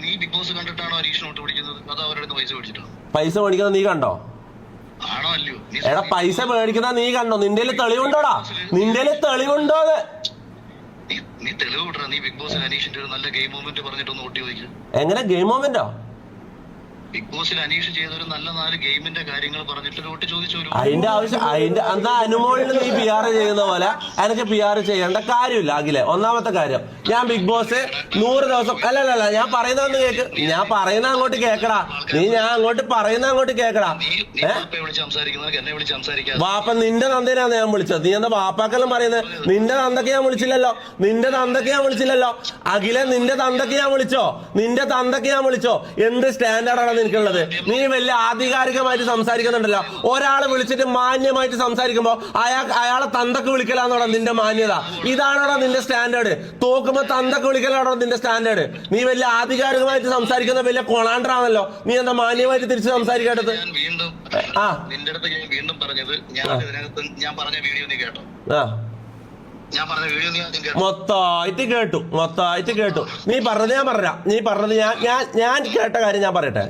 നീ big boss കണ്ടിട്ടാണോ Aneesh not പിടിക്കുന്നത്? അതോ അവരുടെ പൈസ മേടിച്ചിട്ടാണോ? പൈസ മേടിക്കുന്നത് നീ കണ്ടോ? ആണോ അല്ലയോ? എടാ പൈസ മേടിക്കുന്ന നീ കണ്ടോ? നിന്റെ തെളിവുണ്ടോടാ? നിന്റെ തെളിവുണ്ടോ? നീ തെളിവ് വിടറാ. നീ ബിഗ് ബോസിൽ അനീഷിന്റെ ഒരു നല്ല ഗെയിം മൊമെന്റ് പറഞ്ഞിട്ടൊന്ന് ഓട്ടി ചോദിക്കും. എങ്ങനെ ഗെയിം മൊമെന്റോ? ബിഗ് ബോസിൽ അനീഷ് ചെയ്ത ഒരു നല്ല 4 ഗെയിമിന്റെ കാര്യങ്ങൾ പറഞ്ഞിട്ട് വോട്ട് ചോദിച്ചു. അതിന്റെ ആവശ്യം എന്നാ അനുമോളിന് നീ പി ആർ ചെയ്യുന്ന പോലെ എനിക്ക് പി ആർ ചെയ്യേണ്ട കാര്യമില്ല. അഖിലെ, ഒന്നാമത്തെ കാര്യം, ഞാൻ ബിഗ് ബോസ് 100 ദിവസം അല്ലല്ല ഞാൻ പറയുന്നതെന്ന് കേക്ക്. ഞാൻ പറയുന്ന അങ്ങോട്ട് കേക്കടാ. ഞാൻ അങ്ങോട്ട് പറയുന്ന അങ്ങോട്ട് കേക്കടാ. വാപ്പ നിന്റെ തന്തേനാണ് ഞാൻ വിളിച്ചത്. നീ എന്താ വാപ്പാക്കെല്ലാം പറയുന്നത്? നിന്റെ തന്തക്ക് ഞാൻ വിളിച്ചില്ലല്ലോ. അഖിലെ, നിന്റെ തന്തക്ക് ഞാൻ വിളിച്ചോ? എന്ത് സ്റ്റാൻഡേർഡാണ് നിനക്കുള്ളത്? നീ വലിയ ആധികാരികമായിട്ട് സംസാരിക്കുന്നുണ്ടല്ലോ. ഒരാളെ വിളിച്ചിട്ട് മാന്യമായിട്ട് സംസാരിക്കുമ്പോ അയാളെ തന്തക്ക് വിളിക്കലാന്നോടാ നിന്റെ മാന്യത? ഇതാണോടാ നിന്റെ സ്റ്റാൻഡേർഡ്? തോക്കുമ്പോ തന്തക്ക് വിളിക്കലാണോ നിന്റെ സ്റ്റാൻഡേർഡ്? നീ വലിയ ആധികാരികമായിട്ട് സംസാരിക്കുന്ന വലിയ കൊണാണ്ടറാണല്ലോ. നീ എന്താ മാന്യമായിട്ട് തിരിച്ച് സംസാരിക്കേണ്ടത്? നിന്റെ അടുത്ത് ഞാൻ വീണ്ടും പറഞ്ഞത്, ഞാൻ പറഞ്ഞ വീഡിയോ നീ കേട്ടോ? മൊത്തമായിട്ട് കേട്ടു. നീ പറഞ്ഞത് ഞാൻ കേട്ട കാര്യം ഞാൻ പറയട്ടെ.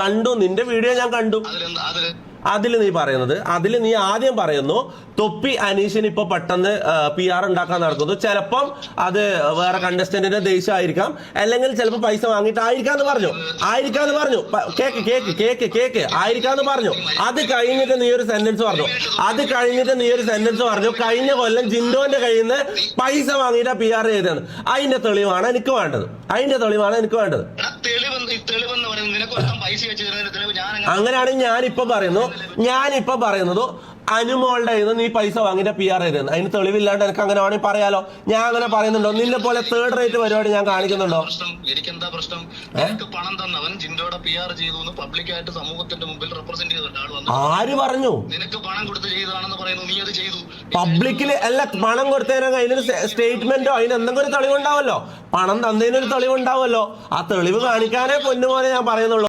കണ്ടു നിന്റെ വീഡിയോ ഞാൻ കണ്ടു. അതിൽ നീ ആദ്യം പറയുന്നു തൊപ്പി അനീഷിന് ഇപ്പൊ പെട്ടെന്ന് പി ആർ ഉണ്ടാക്കാൻ നടക്കുന്നു. ചിലപ്പം അത് വേറെ കണ്ടസ്റ്റന്റിന്റെ ദേഷ്യമായിരിക്കാം, അല്ലെങ്കിൽ ചിലപ്പോൾ പൈസ വാങ്ങിയിട്ടായിരിക്കാന്ന് പറഞ്ഞു. കേക്ക് ആയിരിക്കാന്ന് പറഞ്ഞു. അത് കഴിഞ്ഞിട്ട് നീ ഒരു സെന്റൻസ് പറഞ്ഞു. കഴിഞ്ഞ കൊല്ലം ജിൻഡോന്റെ കയ്യിൽ നിന്ന് പൈസ വാങ്ങിയിട്ടാ പി ആർ ചെയ്തത്. അതിന്റെ തെളിവാണ് എനിക്ക് വേണ്ടത്. അങ്ങനെയാണെങ്കിൽ ഞാനിപ്പോ പറയുന്നത് അനുമോളുടെ നീ പൈസ വാങ്ങിയിട്ട് പി ആർ ചെയ്തത്. അതിന് തെളിവില്ലാണ്ട് എനിക്ക് അങ്ങനെ വേണമെങ്കിൽ പറയാലോ. ഞാൻ അങ്ങനെ പറയുന്നുണ്ടോ? നിന്നെ പോലെ തേർഡ് റേറ്റ് പരിപാടി ഞാൻ കാണിക്കുന്നുണ്ടോ? എനിക്കെന്താ പ്രശ്നം? പണം തന്നവൻ ജിൻഡോടെ പി ആർ ചെയ്തു പബ്ലിക്കായിട്ട് സമൂഹത്തിന്റെ മുമ്പിൽ റെപ്രസെന്റ് ചെയ്തിട്ട് ആര് പറഞ്ഞു? നിനക്ക് പണം കൊടുത്ത് ചെയ്തതാണെന്ന് പറയുന്നു. നീ അത് ചെയ്തു. പബ്ലിക്കില് അല്ല, പണം കൊടുത്തതിനൊക്കെ അതിനൊരു സ്റ്റേറ്റ്മെന്റോ അതിന് എന്തെങ്കിലും ഒരു തെളിവുണ്ടാവല്ലോ. പണം തന്നതിനൊരു തെളിവുണ്ടാവുമല്ലോ. ആ തെളിവ് കാണിക്കാനേ പൊന്നുപോലെ ഞാൻ പറയുന്നുള്ളൂ.